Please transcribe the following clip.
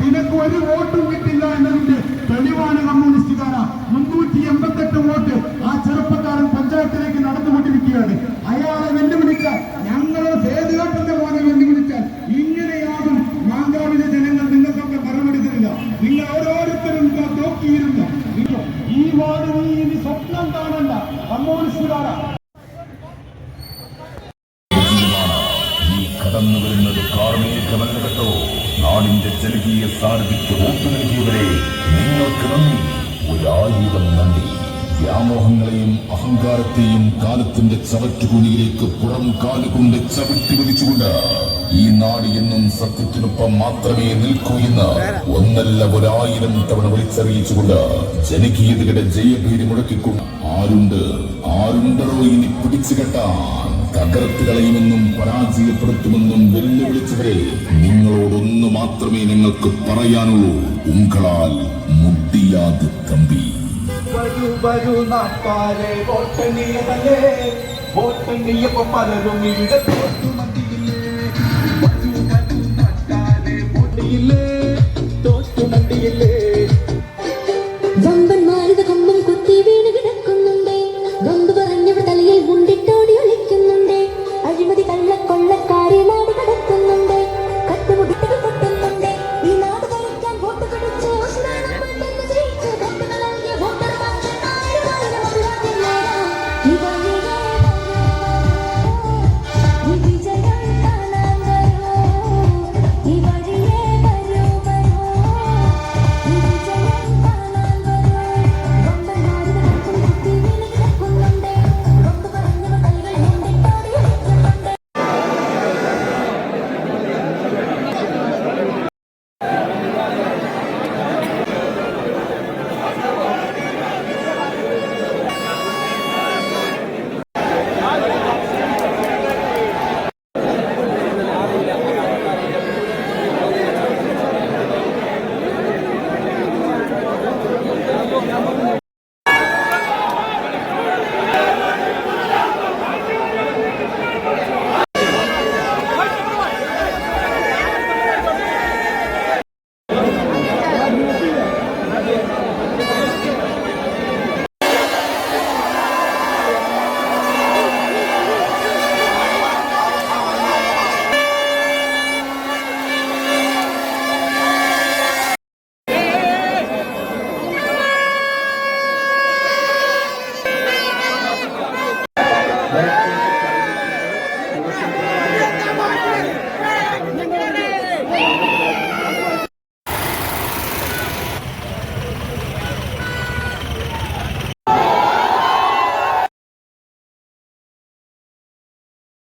നിനക്ക് ഒരു വോട്ടും കിട്ടില്ല എന്നതിന്റെ തെളിവാണ് കമ്മ്യൂണിസ്റ്റുകാര. 388 വോട്ട് ആ ചെറുപ്പക്കാരൻ പഞ്ചായത്തിലേക്ക് നടന്നുകൊണ്ടിരിക്കുകയാണ്. അയാളെ വെല്ലുവിളിച്ചാൽ, ഞങ്ങളോ സേതുകേട്ടന്റെ മോനെ വെല്ലുവിളിച്ചാൽ ഇങ്ങനെയാകും മാങ്കാവിലെ ജനങ്ങൾ നിങ്ങൾക്കൊക്കെ മറുപടി തരില്ല. നിങ്ങൾ ഓരോരുത്തരും നോക്കിയിരുന്ന ഈ വാർഡ് നീ ഇനി സ്വപ്നം കാണണ്ട കമ്മ്യൂണിസ്റ്റുകാരാ. കടന്നു വരുന്നത് കാർമേഘമല്ല കേട്ടോ. നാടിന്റെ ജനകീയ സാരഥിക്ക് വോട്ട് നൽകിയവരെ നിങ്ങൾക്ക് നന്ദി, 1000 നന്ദി. വ്യാമോഹങ്ങളെയും അഹങ്കാരത്തെയും കാലത്തിന്റെ ചവറ്റുകുണിയിലേക്ക് പുറം കാലുകൊണ്ട് ചവിട്ടി വധിച്ചുകൊണ്ട് ഈ നാട് എന്നും സത്യത്തിനൊപ്പം മാത്രമേ നിൽക്കൂ എന്ന് ഒന്നല്ല 1000 തവണ വിളിച്ചറിയിച്ചുകൊണ്ട് ജനകീയതയുടെ ജയഭേരി മുഴക്കിക്കൊണ്ട് ആരുണ്ടോ ഇനി പിടിച്ചു കെട്ടാൻ, തകർത്ത് കളയുമെന്നും പരാജയപ്പെടുത്തുമെന്നും വെല്ലുവിളിച്ചവരെ നിങ്ങളോടൊന്നു മാത്രമേ ഞങ്ങൾക്ക് പറയാനുള്ളൂ. ഉങ്ങളാൽ മുട്ടിയാത് തമ്പി. വരൂ നാട്ടാരെ വോട്ടെണ്ണിയതല്ലേ, വോട്ടെണ്ണിയപ്പോ പലരും ഇവിടെ തോറ്റു മതിയില്ലേ. വരൂ നാട്ടാരെ വോട്ടിയില്ലേ.